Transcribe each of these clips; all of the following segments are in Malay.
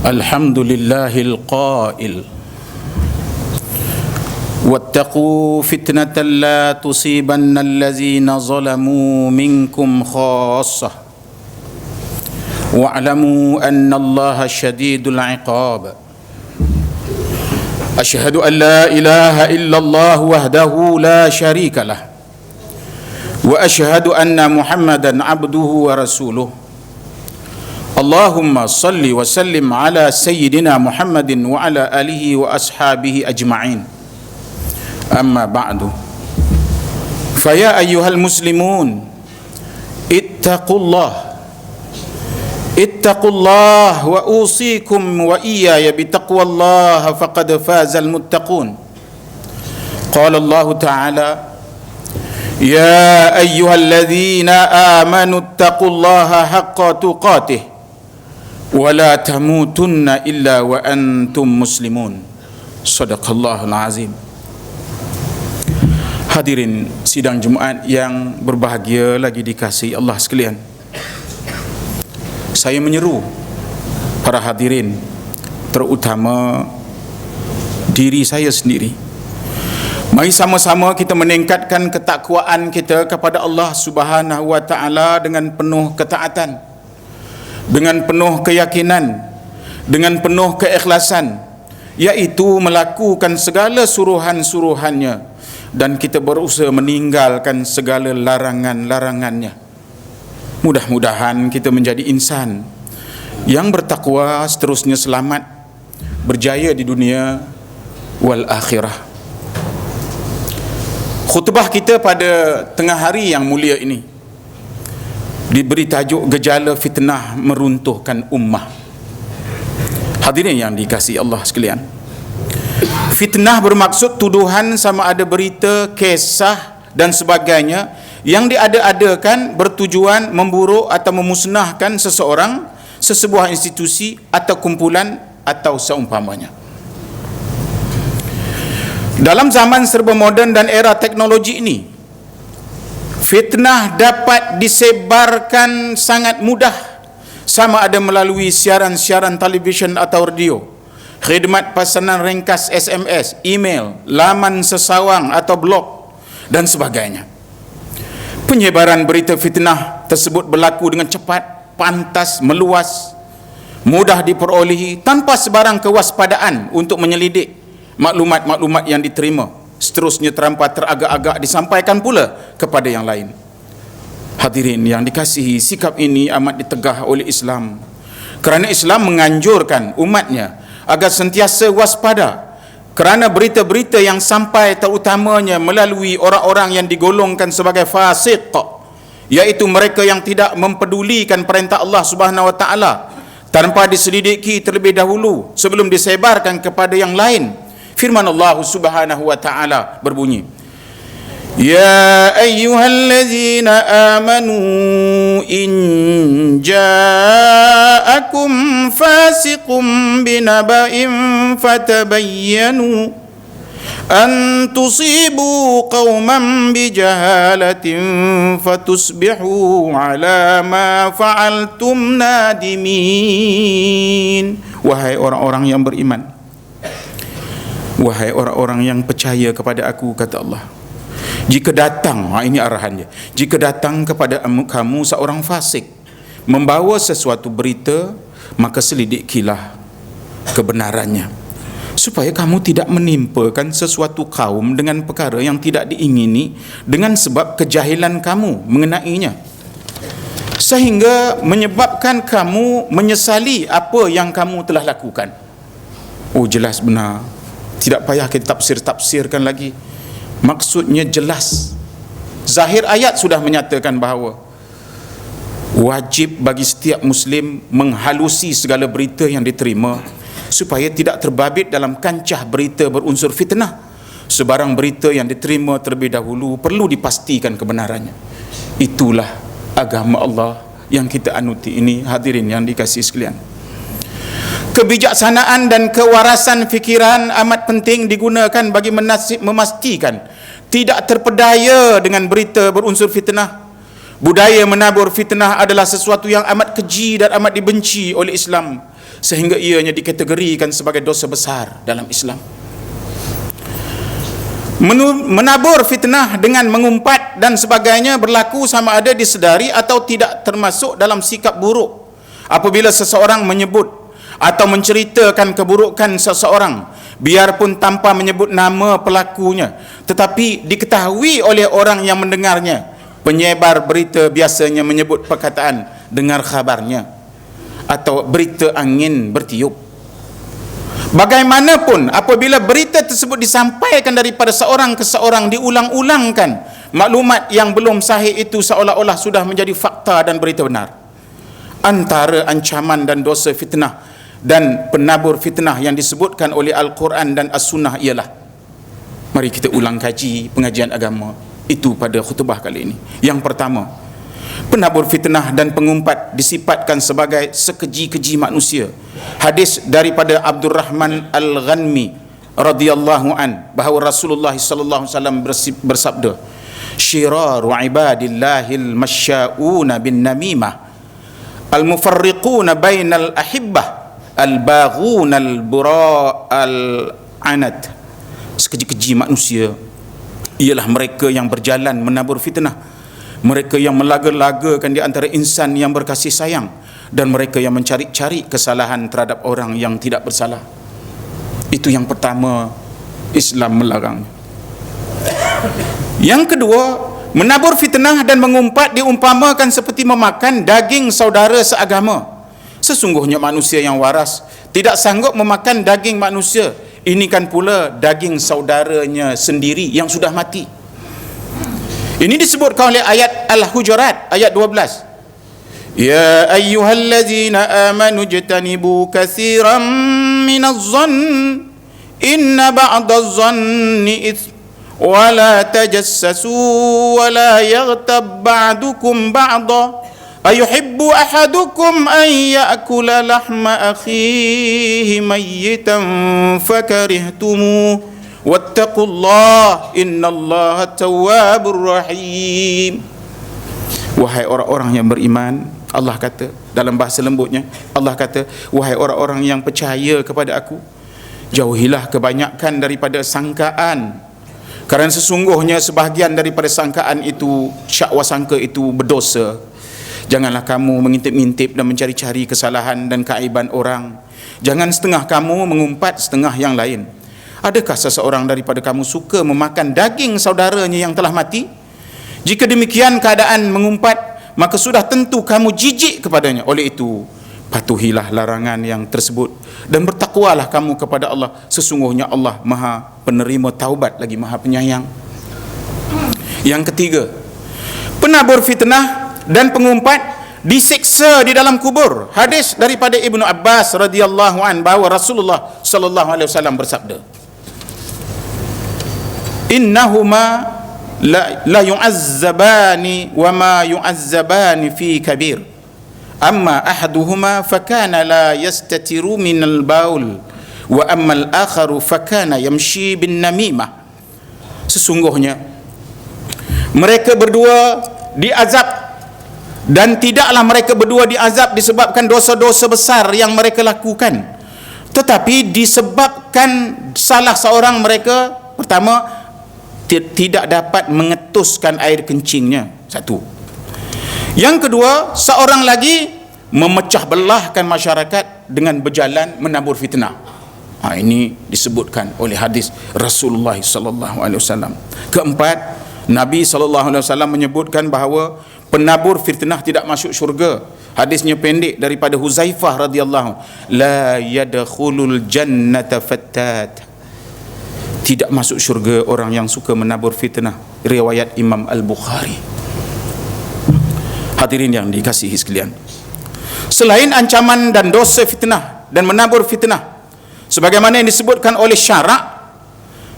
الحمد لله القائل واتقوا فتنة لا تصيبن الذين ظلموا منكم خاصة واعلموا أن الله شديد العقاب أشهد أن لا إله إلا الله وحده لا شريك له وأشهد أن محمدا عبده ورسوله اللهم صل وسلم على سيدنا محمد وعلى آله وأصحابه أجمعين أما بعد فيا أيها المسلمون اتقوا الله وأوصيكم وإياي بتقوى الله فقد فاز المتقون قال الله تعالى يا أيها الذين آمنوا اتقوا الله حق تقاته ولا تموتن إلا وأنتم مسلمون صدق الله العظيم. Hadirin sidang Jumaat yang berbahagia lagi dikasihi Allah sekalian, saya menyeru para hadirin, terutama diri saya sendiri, mari sama-sama kita meningkatkan ketakwaan kita kepada Allah Subhanahu wa taala dengan penuh ketaatan, dengan penuh keyakinan, dengan penuh keikhlasan, iaitu melakukan segala suruhan-suruhannya dan kita berusaha meninggalkan segala larangan-larangannya. Mudah-mudahan kita menjadi insan yang bertakwa, seterusnya selamat, berjaya di dunia wal akhirah. Khutbah kita pada tengah hari yang mulia ini diberi tajuk gejala fitnah meruntuhkan ummah. Hadirin yang dikasihi Allah sekalian, fitnah bermaksud tuduhan sama ada berita, kisah dan sebagainya yang diada-adakan bertujuan memburuk atau memusnahkan seseorang, sesebuah institusi atau kumpulan atau seumpamanya. Dalam zaman serba moden dan era teknologi ini, fitnah dapat disebarkan sangat mudah, sama ada melalui siaran-siaran televisyen atau radio, khidmat pesanan ringkas SMS, email, laman sesawang atau blog dan sebagainya. Penyebaran berita fitnah tersebut berlaku dengan cepat, pantas, meluas, mudah diperolehi tanpa sebarang kewaspadaan untuk menyelidik maklumat-maklumat yang diterima, seterusnya tanpa teragak-agak disampaikan pula kepada yang lain. Hadirin yang dikasihi, sikap ini amat ditegah oleh Islam, kerana Islam menganjurkan umatnya agar sentiasa waspada kerana berita-berita yang sampai terutamanya melalui orang-orang yang digolongkan sebagai fasik, iaitu mereka yang tidak mempedulikan perintah Allah Subhanahu wa taala tanpa diselidiki terlebih dahulu sebelum disebarkan kepada yang lain. Firman Allah Subhanahu wa taala berbunyi, Ya ayyuhallazina amanu in ja'akum fasiqun binaba'in fatabayyanu an tusibu qauman bijahalatin fatusbihu ala ma fa'altum nadimin. Wahai orang-orang yang beriman, wahai orang-orang yang percaya kepada aku, kata Allah, jika datang, ini arahannya, jika datang kepada kamu seorang fasik membawa sesuatu berita, maka selidikilah kebenarannya, supaya kamu tidak menimpakan sesuatu kaum dengan perkara yang tidak diingini dengan sebab kejahilan kamu mengenainya, sehingga menyebabkan kamu menyesali apa yang kamu telah lakukan. Oh, jelas benar, tidak payah kita tafsir-tafsirkan lagi. Maksudnya jelas. Zahir ayat sudah menyatakan bahawa wajib bagi setiap Muslim menghalusi segala berita yang diterima supaya tidak terbabit dalam kancah berita berunsur fitnah. Sebarang berita yang diterima terlebih dahulu perlu dipastikan kebenarannya. Itulah agama Allah yang kita anuti ini, hadirin yang dikasihi sekalian. Kebijaksanaan dan kewarasan fikiran amat penting digunakan bagi memastikan tidak terpedaya dengan berita berunsur fitnah. Budaya menabur fitnah adalah sesuatu yang amat keji dan amat dibenci oleh Islam. sehingga ianya dikategorikan sebagai dosa besar dalam Islam. Menabur fitnah dengan mengumpat dan sebagainya berlaku sama ada disedari atau tidak termasuk dalam sikap buruk. Apabila seseorang menyebut atau menceritakan keburukan seseorang, biarpun tanpa menyebut nama pelakunya, tetapi diketahui oleh orang yang mendengarnya, penyebar berita biasanya menyebut perkataan dengar khabarnya atau berita angin bertiup. Bagaimanapun, apabila berita tersebut disampaikan daripada seorang ke seorang, diulang-ulangkan, maklumat yang belum sahih itu seolah-olah sudah menjadi fakta dan berita benar. Antara ancaman dan dosa fitnah dan penabur fitnah yang disebutkan oleh Al-Quran dan As-Sunnah ialah, mari kita ulang kaji pengajian agama itu pada khutbah kali ini. Yang pertama, penabur fitnah dan pengumpat disifatkan sebagai sekeji-keji manusia. Hadis daripada Abdurrahman Al-Ghanmi radhiyallahu an bahawa Rasulullah sallallahu alaihi wasallam bersabda, "Syiraru ibadillahil masya'una bin namimah, al-mufarriquna bainal ahibbah, al-baghuna al-bura'al anat." Sekeji-keji manusia ialah mereka yang berjalan menabur fitnah, mereka yang melaga-lagakan di antara insan yang berkasih sayang, dan mereka yang mencari-cari kesalahan terhadap orang yang tidak bersalah. Itu yang pertama Islam melarang. Yang kedua, menabur fitnah dan mengumpat diumpamakan seperti memakan daging saudara seagama. Sesungguhnya manusia yang waras tidak sanggup memakan daging manusia, ini kan pula daging saudaranya sendiri yang sudah mati. Ini disebutkan oleh ayat Al-Hujurat ayat 12. Ya ayyuhallazina amanu jtanibu katsiran minadh-dhann inna ba'dadh-dhanni its wa la tajassasu wa la yaghtab ba'dukum ba'da ayuhibbu ahadukum an ya'kula lahma akhihi mayyitan fakarihtumuh wattaqullah innallaha tawwabur rahim. Wahai orang-orang yang beriman, Allah kata dalam bahasa lembutnya, Allah kata, wahai orang-orang yang percaya kepada aku, jauhilah kebanyakan daripada sangkaan, kerana sesungguhnya sebahagian daripada sangkaan itu, syakwa sangka itu berdosa. Janganlah kamu mengintip-intip dan mencari-cari kesalahan dan keaiban orang. Jangan setengah kamu mengumpat setengah yang lain. Adakah seseorang daripada kamu suka memakan daging saudaranya yang telah mati? Jika demikian keadaan mengumpat, maka sudah tentu kamu jijik kepadanya. Oleh itu, patuhilah larangan yang tersebut dan bertakwalah kamu kepada Allah. Sesungguhnya Allah Maha penerima taubat lagi Maha penyayang. Yang ketiga, penabur fitnah dan pengumpat disiksa di dalam kubur. Hadis daripada Ibnu Abbas radhiyallahu an bahawa Rasulullah sallallahu alaihi wasallam bersabda, innahuma la yu'azzabani wa ma yu'azzabani fi kabir amma ahaduhuma fakana la yastatiru minal baul wa amma al-akharu fakana yamshi bin namimah. Sesungguhnya mereka berdua diazab, dan tidaklah mereka berdua diazab disebabkan dosa-dosa besar yang mereka lakukan, tetapi disebabkan salah seorang mereka, pertama, tidak dapat mengetuskan air kencingnya, satu. Yang kedua, seorang lagi memecah belahkan masyarakat dengan berjalan menabur fitnah. Ini disebutkan oleh hadis Rasulullah sallallahu alaihi wasallam. Keempat, Nabi sallallahu alaihi wasallam menyebutkan bahawa penabur fitnah tidak masuk syurga. Hadisnya pendek daripada Huzaifah radhiyallahu, la yadkhulul jannata fattat, tidak masuk syurga orang yang suka menabur fitnah. Riwayat Imam Al-Bukhari. Hadirin yang dikasihi sekalian, selain ancaman dan dosa fitnah dan menabur fitnah, sebagaimana yang disebutkan oleh syarak,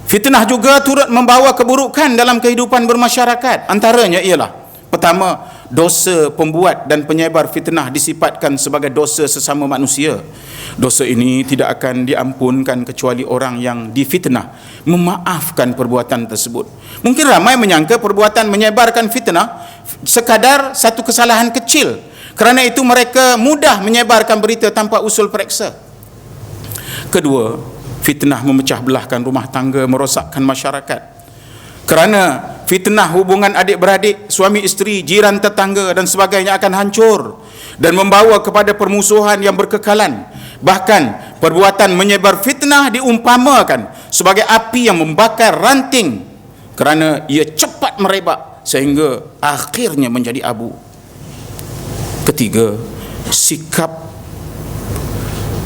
fitnah juga turut membawa keburukan dalam kehidupan bermasyarakat. Antaranya ialah, pertama, dosa pembuat dan penyebar fitnah disifatkan sebagai dosa sesama manusia. Dosa ini tidak akan diampunkan kecuali orang yang difitnah memaafkan perbuatan tersebut. Mungkin ramai menyangka perbuatan menyebarkan fitnah sekadar satu kesalahan kecil, Kerana itu mereka mudah menyebarkan berita tanpa usul periksa. Kedua, fitnah memecah belahkan rumah tangga, merosakkan masyarakat. Kerana fitnah hubungan adik-beradik, suami isteri, jiran tetangga dan sebagainya akan hancur dan membawa kepada permusuhan yang berkekalan. Bahkan perbuatan menyebar fitnah diumpamakan sebagai api yang membakar ranting kerana ia cepat merebak sehingga akhirnya menjadi abu. Ketiga, sikap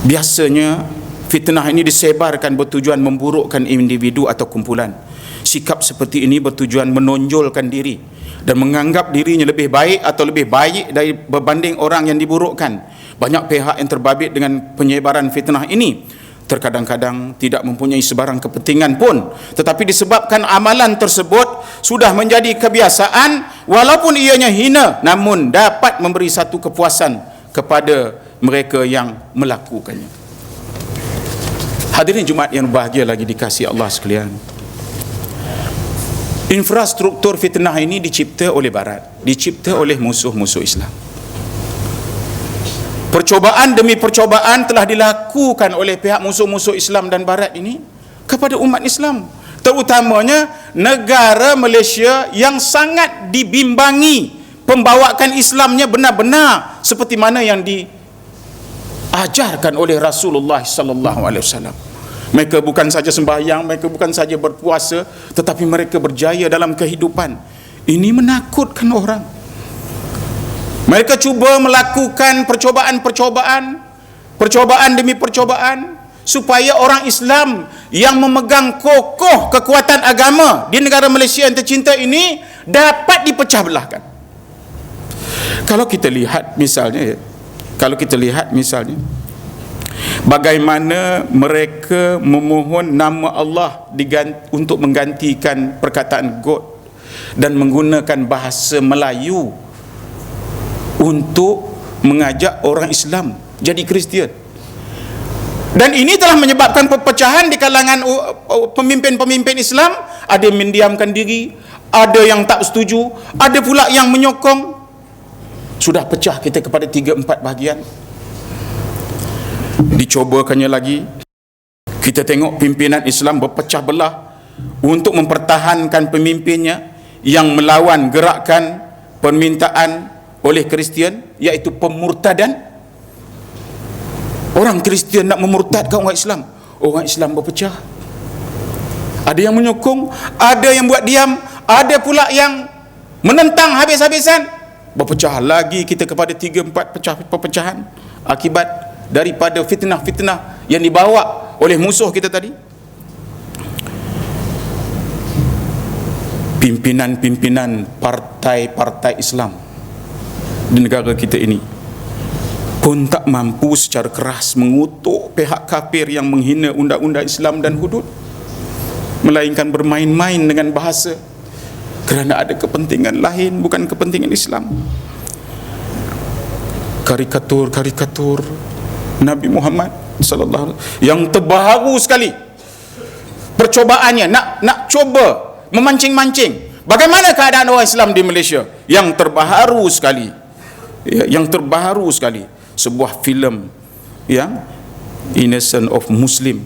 biasanya fitnah ini disebarkan bertujuan memburukkan individu atau kumpulan. Sikap seperti ini bertujuan menonjolkan diri dan menganggap dirinya lebih baik atau lebih baik dari berbanding orang yang diburukkan. Banyak pihak yang terbabit dengan penyebaran fitnah ini terkadang-kadang tidak mempunyai sebarang kepentingan pun, tetapi disebabkan amalan tersebut sudah menjadi kebiasaan, walaupun ianya hina, namun dapat memberi satu kepuasan kepada mereka yang melakukannya. Hadirin Jumaat yang berbahagia lagi dikasihi Allah sekalian, infrastruktur fitnah ini dicipta oleh Barat, dicipta oleh musuh-musuh Islam. Percobaan demi percobaan telah dilakukan oleh pihak musuh-musuh Islam dan Barat ini kepada umat Islam, terutamanya negara Malaysia yang sangat dibimbangi pembawaan Islamnya benar-benar seperti mana yang diajarkan oleh Rasulullah sallallahu alaihi wasallam. Mereka bukan saja sembahyang, mereka bukan saja berpuasa, tetapi mereka berjaya dalam kehidupan. Ini menakutkan orang. Mereka cuba melakukan percobaan demi percobaan supaya orang Islam yang memegang kokoh kekuatan agama di negara Malaysia yang tercinta ini dapat dipecah belahkan. Kalau kita lihat misalnya bagaimana mereka memohon nama Allah untuk menggantikan perkataan God dan menggunakan bahasa Melayu untuk mengajak orang Islam jadi Kristian. Dan ini telah menyebabkan perpecahan di kalangan pemimpin-pemimpin Islam. Ada yang mendiamkan diri, ada yang tak setuju, ada pula yang menyokong. Sudah pecah kita kepada 3-4 bahagian. Dicobakannya lagi, kita tengok pimpinan Islam berpecah belah untuk mempertahankan pemimpinnya yang melawan gerakan permintaan oleh Kristian, iaitu pemurtadan. Orang Kristian nak memurtadkan orang Islam, orang Islam berpecah. Ada yang menyokong, ada yang buat diam, ada pula yang menentang habis-habisan. Berpecah lagi kita kepada 3-4 perpecahan akibat daripada fitnah-fitnah yang dibawa oleh musuh kita tadi. Pimpinan-pimpinan partai-partai Islam di negara kita ini pun tak mampu secara keras mengutuk pihak kafir yang menghina undang-undang Islam dan hudud, melainkan bermain-main dengan bahasa kerana ada kepentingan lain, bukan kepentingan Islam. Karikatur Nabi Muhammad sallallahu alaihi wasallam yang terbaru sekali percobaannya nak cuba memancing-mancing bagaimana keadaan orang Islam di Malaysia. Yang terbaru sekali sebuah filem yang Innocent of Muslim,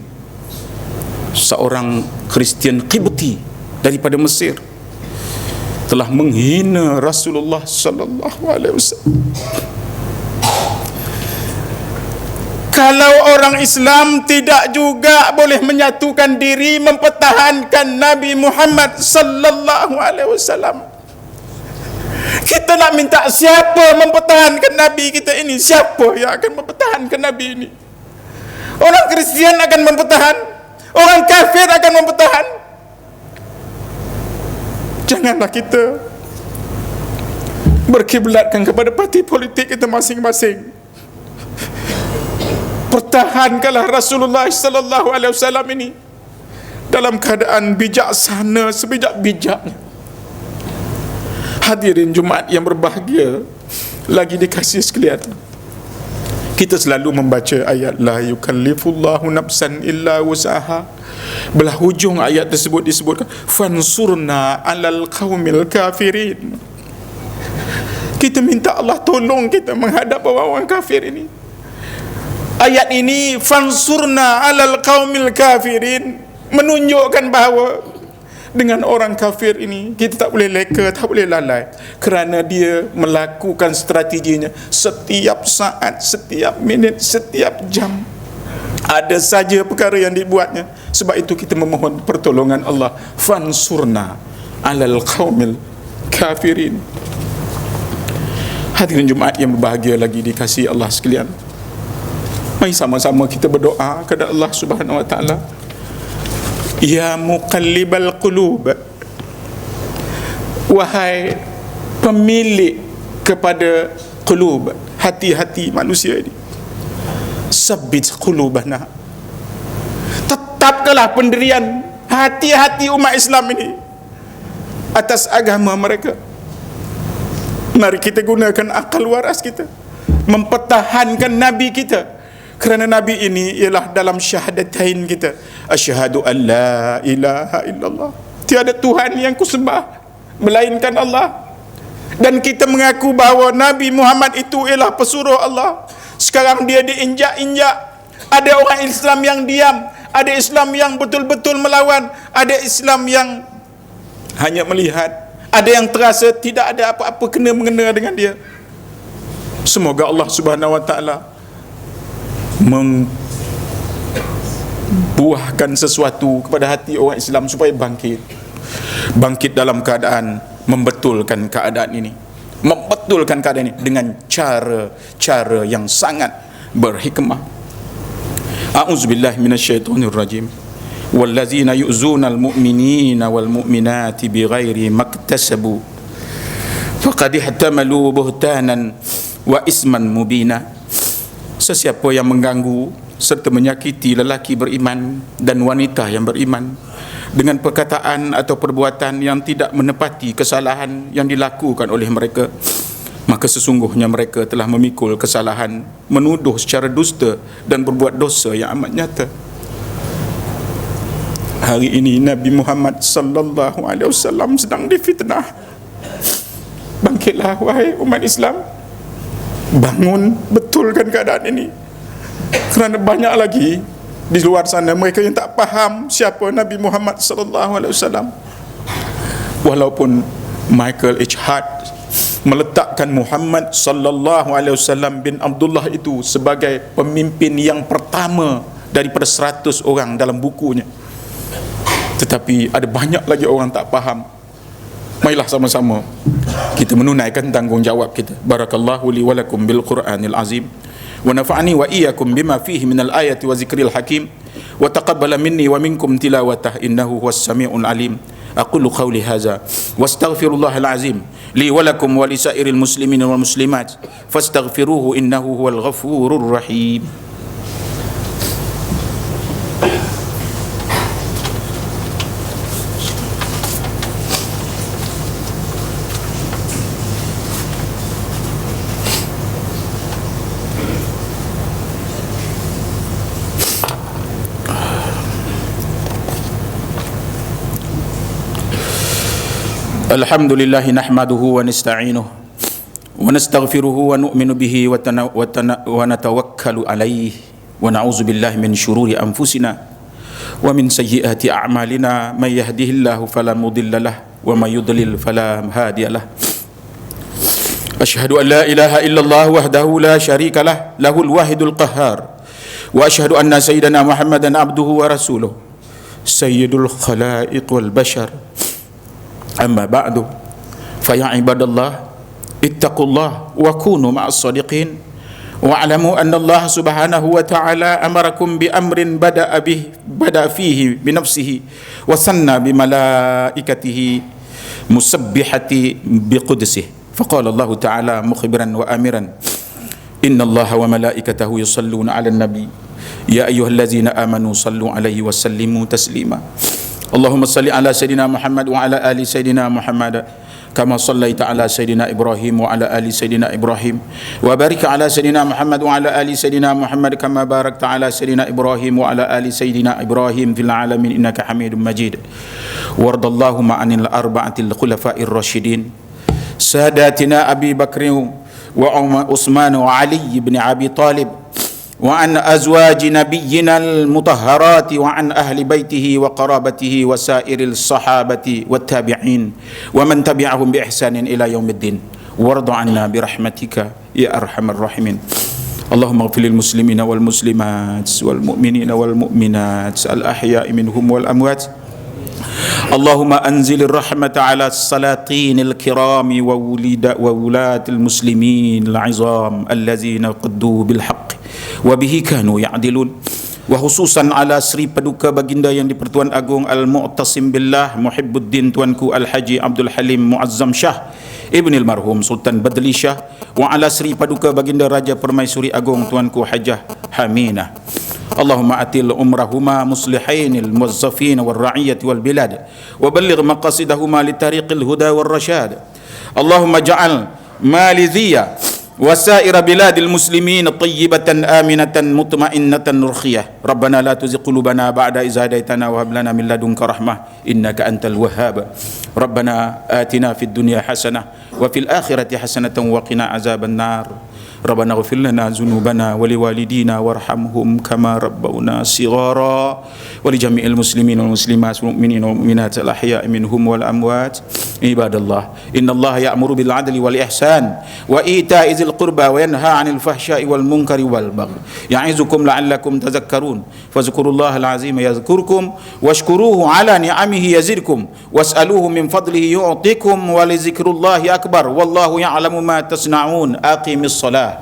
seorang Kristian Qibti daripada Mesir telah menghina Rasulullah sallallahu alaihi wasallam. Kalau orang Islam tidak juga boleh menyatukan diri mempertahankan Nabi Muhammad sallallahu alaihi wasallam, kita nak minta siapa mempertahankan Nabi kita ini? Siapa yang akan mempertahankan Nabi ini? Orang Kristian akan mempertahan, orang kafir akan mempertahan. Janganlah kita berkiblatkan kepada parti politik kita masing-masing. Pertahankanlah Rasulullah sallallahu alaihi wasallam ini dalam keadaan bijaksana sebijak-bijaknya. Hadirin Jumaat yang berbahagia lagi dikasihi sekalian, kita selalu membaca ayat la yukallifullahu nafsan illa wus'aha. Belah hujung ayat tersebut disebutkan fansurna alal qaumil kafirin. Kita minta Allah tolong kita menghadap orang kafir ini. Ayat ini, fansurna alal qaumil kafirin, menunjukkan bahawa dengan orang kafir ini kita tak boleh leka, tak boleh lalai, kerana dia melakukan strateginya setiap saat, setiap minit, setiap jam. Ada saja perkara yang dibuatnya. Sebab itu kita memohon pertolongan Allah. Fansurna alal qaumil kafirin. Hadirin Jumaat yang berbahagia lagi dikasihi Allah sekalian, mari sama-sama kita berdoa kepada Allah Subhanahu wa taala. Ya muqallibal qulub, wahai pemilik kepada qulub, hati-hati manusia ini, sabbit qulubana, tetapkanlah pendirian hati-hati umat Islam ini atas agama mereka. Mari kita gunakan akal waras kita mempertahankan Nabi kita, kerana Nabi ini ialah dalam syahadatain kita, asyhadu an la ilaha illallah, tiada Tuhan yang kusembah melainkan Allah, dan kita mengaku bahawa Nabi Muhammad itu ialah pesuruh Allah. Sekarang dia diinjak-injak. Ada orang Islam yang diam, ada Islam yang betul-betul melawan, ada Islam yang hanya melihat, ada yang terasa tidak ada apa-apa kena-mengena dengan dia. Semoga Allah Subhanahu wa taala membuahkan sesuatu kepada hati orang Islam supaya bangkit dalam keadaan membetulkan keadaan ini, membetulkan keadaan ini dengan cara yang sangat berhikmah. A'udzubillahi minasyaitonir rajim. Wallazina yu'zunal mu'minina wal mu'minati bighairi maktasabu faqad ihtamalu buhtanan wa isman mubina. Sesiapa yang mengganggu serta menyakiti lelaki beriman dan wanita yang beriman dengan perkataan atau perbuatan yang tidak menepati kesalahan yang dilakukan oleh mereka, maka sesungguhnya mereka telah memikul kesalahan, menuduh secara dusta dan berbuat dosa yang amat nyata. Hari ini Nabi Muhammad sallallahu alaihi wasallam sedang difitnah. Bangkitlah wahai umat Islam, bangun, betulkan keadaan ini, kerana banyak lagi di luar sana mereka yang tak faham siapa Nabi Muhammad sallallahu alaihi wasallam. Walaupun Michael H. Hart meletakkan Muhammad sallallahu alaihi wasallam bin Abdullah itu sebagai pemimpin yang pertama daripada 100 orang dalam bukunya, tetapi ada banyak lagi orang tak faham. Marilah sama-sama kita menunaikan tanggungjawab kita. Barakallahu li wa lakum bil Qur'anil azim, wa nafa'ani wa iyyakum bima fihi minal ayati wa zikril hakim, wa taqabbala minni wa minkum tilawatah innahu huwas samiul alim. Aqulu qawli hadza wastaghfirullahal azim li wa lakum wa lisairil muslimin wal muslimat fastaghfiruhu innahu huwal ghafurur rahim. Alhamdulillah nahmaduhu wa nasta'inuhu wa nastaghfiruhu wa nu'minu bihi wa natawakkalu alayhi wa na'udzu billahi min syururi anfusina wa min sayyiati a'malina may yahdihillahu fala mudilla lahu wa may yudlil fala hadiya lahu. Asyhadu an la ilaha illallah wahdahu la syarika lah, lahul wahidul qahhar, wa asyhadu anna sayyidana Muhammadan abduhu wa rasuluh sayyidul khalaiq wal bashar. Amma ba'du, fa ya ibadallah ittaqullah wa kunu ma'as sadiqin wa'lamu anna Allah subhanahu wa ta'ala amarakum bi amrin bada fihi bi nafsihi wa sanna bi malaikatihi musabbihati bi qudsihi. Faqala Allah ta'ala mukhbiran wa amiran, inna Allah wa malaikatahu yusalluna 'alan nabi ya ayyuhallazina amanu sallu 'alaihi wa sallimu taslima. Allahumma salli ala Sayyidina Muhammad wa ala ali Sayyidina Muhammad kama sallaita ala Sayyidina Ibrahim wa ala ali Sayyidina Ibrahim wa barik ala Sayyidina Muhammad wa ala ali Sayyidina Muhammad kama barakta ala Sayyidina Ibrahim wa ala ali Sayyidina Ibrahim fil alamin innaka Hamidum Majid. Wardallahumma anil arba'atil khulafa'ir rasyidin ساداتنا أبي بكر وعثمان وعلي بن أبي طالب وعن أزواج نبينا المطهرات وعن أهل بيته وقرابته وسائر الصحابة والتابعين ومن تبعهم بإحسان إلى يوم الدين وارض عنا برحمتك يا أرحم الراحمين. اللهم اغفر للمسلمين والمسلمات والمؤمنين والمؤمنات الأحياء منهم والأموات. اللهم أنزل الرحمة على السلاطين الكرام وولاة المسلمين العظام الذين قدوا بالحق وبه كانوا يعدلون. وخصوصا على Sri Paduka Baginda Yang di-Pertuan Agong Al-Mu'tasim Billah Muhibbuddin Tuanku Al-Haji Abdul Halim Muazzam Shah Ibn Al-Marhum Sultan Badli Shah, wa ala Sri Paduka Baginda Raja Permaisuri Agong Tuanku Hajah Haminah. Allahumma atil umrahuma muslihain al-muwazzafin wal-ra'iyati wal-bilad wa balligh maqasidahuma li tariqil huda wal-rashad. Allahumma ja'al maliziyya وسائر بلاد المسلمين طيبة آمنة مطمئنة رخية. ربنا لا تزغ قلوبنا بعد إذ هديتنا وهب لنا من لدنك رحمة إنك أنت الوهاب. ربنا آتنا في الدنيا حسنة وفي الآخرة حسنة وقنا عذاب النار. ربنا اغفر لنا ذنوبنا ولوالدينا وارحمهم كما ربونا صغارا ولجميع المسلمين والمسلمات والمؤمنين والمؤمنات الأحياء منهم والأموات. عباد الله إن الله يأمر بالعدل والإحسان وإيتاء ذي القربى وينهى عن الفحشاء والمنكر والبغي يعظكم لعلكم تذكرون. فاذكروا الله العظيم يذكركم واشكروه على نعمه يزدكم واسألوه من فضله يعطيكم ولذكر الله أكبر والله يعلم ما تصنعون. أقم الصلاة.